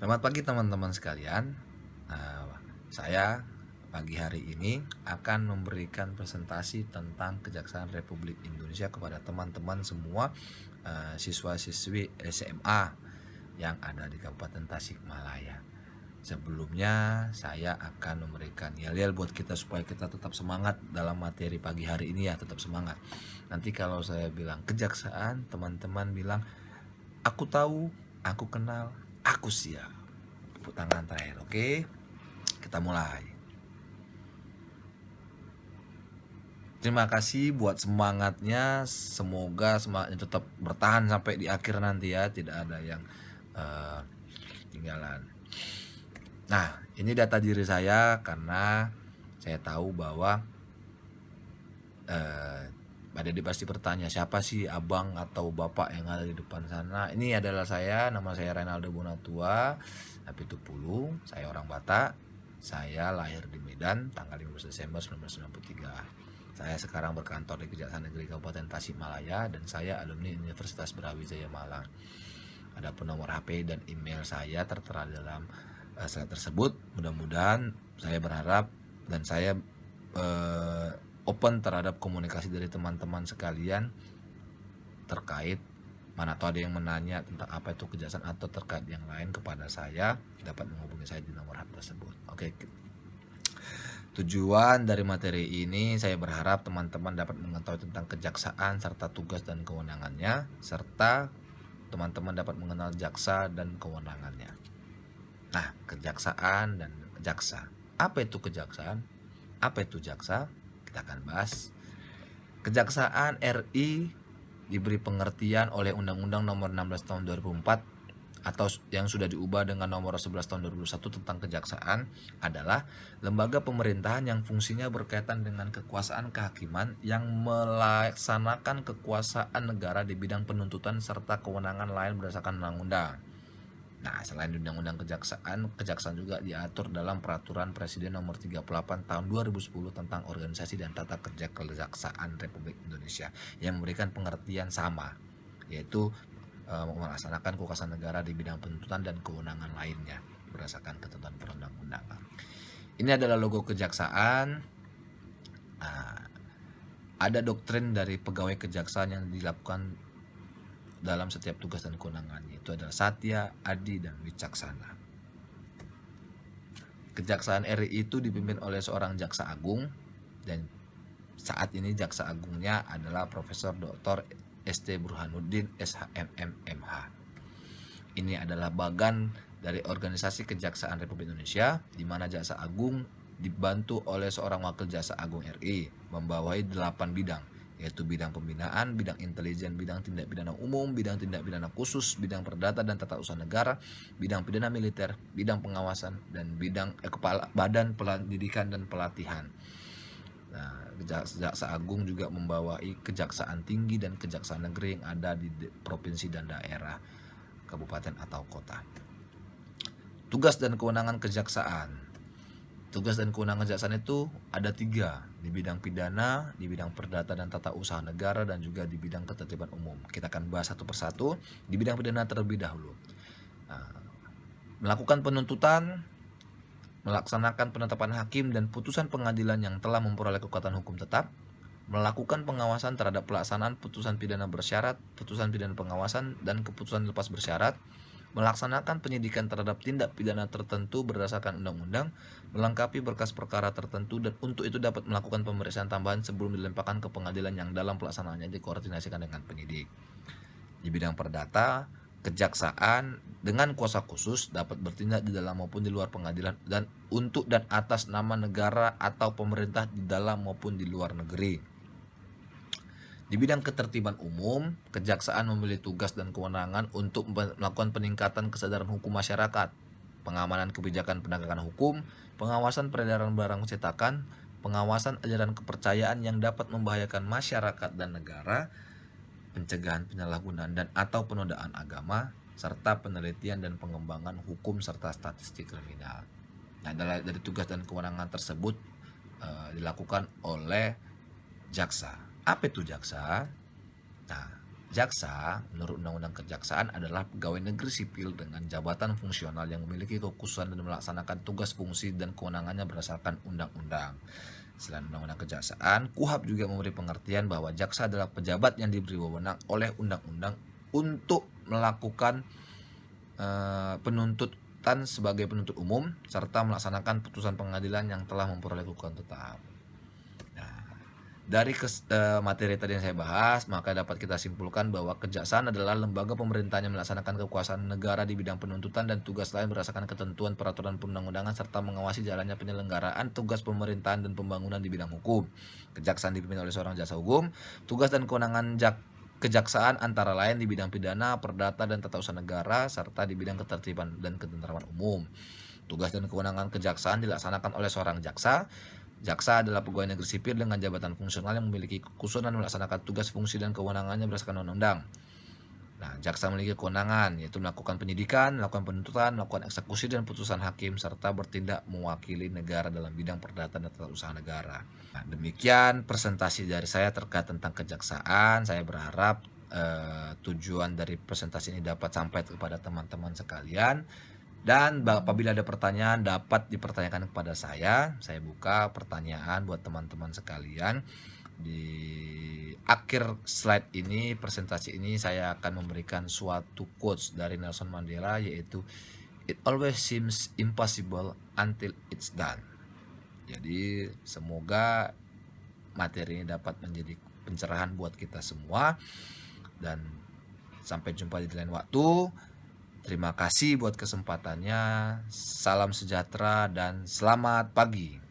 Selamat pagi teman-teman sekalian. Nah, saya pagi hari ini akan memberikan presentasi tentang Kejaksaan Republik Indonesia kepada teman-teman semua siswa-siswi SMA yang ada di Kabupaten Tasikmalaya. Sebelumnya saya akan memberikan yel-yel buat kita supaya kita tetap semangat dalam materi pagi hari ini ya, tetap semangat. Nanti kalau saya bilang kejaksaan, teman-teman bilang aku tahu, aku kenal, aku siap. Tepuk tangan terakhir, oke? Kita mulai. Terima kasih buat semangatnya. Semoga semangatnya tetap bertahan sampai di akhir nanti ya. Tidak ada yang tinggalan. Nah, ini data diri saya karena saya tahu bahwa Pak Dede pasti bertanya, siapa sih abang atau bapak yang ada di depan sana? Ini adalah saya, nama saya Renaldo Bonatua Apitupulu. Saya orang Batak. Saya lahir di Medan tanggal 15 Desember 1993. Saya sekarang berkantor di Kejaksaan Negeri Kabupaten Tasikmalaya dan saya alumni Universitas Brawijaya Malang. Adapun nomor HP dan email saya tertera dalam slide tersebut. Mudah-mudahan saya berharap dan saya open terhadap komunikasi dari teman-teman sekalian terkait mana tahu ada yang menanya tentang apa itu kejaksaan atau terkait yang lain kepada saya, dapat menghubungi saya di nomor HP tersebut. Oke. Tujuan dari materi ini saya berharap teman-teman dapat mengetahui tentang kejaksaan serta tugas dan kewenangannya, serta teman-teman dapat mengenal jaksa dan kewenangannya. Nah, kejaksaan dan jaksa. Apa itu kejaksaan? Apa itu jaksa? Kita akan bahas. Kejaksaan RI diberi pengertian oleh Undang-Undang Nomor 16 Tahun 2004 atau yang sudah diubah dengan Nomor 11 Tahun 2001 tentang kejaksaan adalah lembaga pemerintahan yang fungsinya berkaitan dengan kekuasaan kehakiman yang melaksanakan kekuasaan negara di bidang penuntutan serta kewenangan lain berdasarkan undang-undang. Nah, selain Undang-Undang Kejaksaan juga diatur dalam Peraturan Presiden Nomor 38 Tahun 2010 tentang Organisasi dan Tata Kerja Kejaksaan Republik Indonesia yang memberikan pengertian sama, yaitu melaksanakan kekuasaan negara di bidang penuntutan dan kewenangan lainnya berdasarkan ketentuan perundang-undangan. Ini adalah logo kejaksaan. Nah, ada doktrin dari pegawai kejaksaan yang dilakukan dalam setiap tugas dan kewenangannya, itu adalah satya, adil, dan wicaksana. Kejaksaan RI itu dipimpin oleh seorang jaksa agung dan saat ini jaksa agungnya adalah Profesor Dr. ST Burhanuddin SHMM MH. Ini adalah bagan dari organisasi Kejaksaan Republik Indonesia di mana jaksa agung dibantu oleh seorang wakil jaksa agung RI membawahi 8 bidang, yaitu bidang pembinaan, bidang intelijen, bidang tindak pidana umum, bidang tindak pidana khusus, bidang perdata dan tata usaha negara, bidang pidana militer, bidang pengawasan, dan bidang kepala badan pendidikan dan pelatihan. Nah, Jaksa Agung juga membawahi kejaksaan tinggi dan kejaksaan negeri yang ada di provinsi dan daerah, kabupaten atau kota. Tugas dan kewenangan kejaksaan. Tugas dan kewenangan kejaksaan itu ada 3, di bidang pidana, di bidang perdata dan tata usaha negara, dan juga di bidang ketertiban umum. Kita akan bahas satu persatu. Di bidang pidana terlebih dahulu. Melakukan penuntutan, melaksanakan penetapan hakim dan putusan pengadilan yang telah memperoleh kekuatan hukum tetap, melakukan pengawasan terhadap pelaksanaan putusan pidana bersyarat, putusan pidana pengawasan, dan keputusan lepas bersyarat, melaksanakan penyidikan terhadap tindak pidana tertentu berdasarkan undang-undang, melengkapi berkas perkara tertentu, dan untuk itu dapat melakukan pemeriksaan tambahan sebelum dilemparkan ke pengadilan yang dalam pelaksanaannya dikoordinasikan dengan penyidik. Di bidang perdata, kejaksaan dengan kuasa khusus dapat bertindak di dalam maupun di luar pengadilan dan untuk dan atas nama negara atau pemerintah di dalam maupun di luar negeri. Di bidang ketertiban umum, kejaksaan memiliki tugas dan kewenangan untuk melakukan peningkatan kesadaran hukum masyarakat, pengamanan kebijakan penegakan hukum, pengawasan peredaran barang cetakan, pengawasan ajaran kepercayaan yang dapat membahayakan masyarakat dan negara, pencegahan penyalahgunaan dan atau penodaan agama, serta penelitian dan pengembangan hukum serta statistik kriminal. Nah, dari tugas dan kewenangan tersebut dilakukan oleh jaksa. Apa itu jaksa? Nah, Jaksa, menurut Undang-Undang Kejaksaan, adalah pegawai negeri sipil dengan jabatan fungsional yang memiliki kekhususan dan melaksanakan tugas fungsi dan kewenangannya berdasarkan undang-undang. Selain Undang-Undang Kejaksaan, KUHP juga memberi pengertian bahwa jaksa adalah pejabat yang diberi wewenang oleh undang-undang untuk melakukan penuntutan sebagai penuntut umum serta melaksanakan putusan pengadilan yang telah memperoleh kedudukan tetap. Dari materi tadi yang saya bahas, maka dapat kita simpulkan bahwa kejaksaan adalah lembaga pemerintahan yang melaksanakan kekuasaan negara di bidang penuntutan dan tugas lain berdasarkan ketentuan peraturan perundang-undangan serta mengawasi jalannya penyelenggaraan tugas pemerintahan dan pembangunan di bidang hukum. Kejaksaan dipimpin oleh seorang jaksa hukum. Tugas dan kewenangan kejaksaan antara lain di bidang pidana, perdata dan tata usaha negara serta di bidang ketertiban dan ketentraman umum. Tugas dan kewenangan kejaksaan dilaksanakan oleh seorang jaksa. Jaksa adalah pegawai negeri sipil dengan jabatan fungsional yang memiliki kekhususan melaksanakan tugas fungsi dan kewenangannya berdasarkan undang-undang. Nah, jaksa memiliki kewenangan yaitu melakukan penyidikan, melakukan penuntutan, melakukan eksekusi dan putusan hakim serta bertindak mewakili negara dalam bidang perdata dan tata usaha negara. Nah, demikian presentasi dari saya terkait tentang kejaksaan. Saya berharap tujuan dari presentasi ini dapat sampai kepada teman-teman sekalian. Dan apabila ada pertanyaan dapat dipertanyakan kepada saya buka pertanyaan buat teman-teman sekalian. Di akhir slide ini, presentasi ini saya akan memberikan suatu quotes dari Nelson Mandela, yaitu "It always seems impossible until it's done". Jadi semoga materi ini dapat menjadi pencerahan buat kita semua, dan sampai jumpa di lain waktu. Terima kasih buat kesempatannya. Salam sejahtera dan selamat pagi.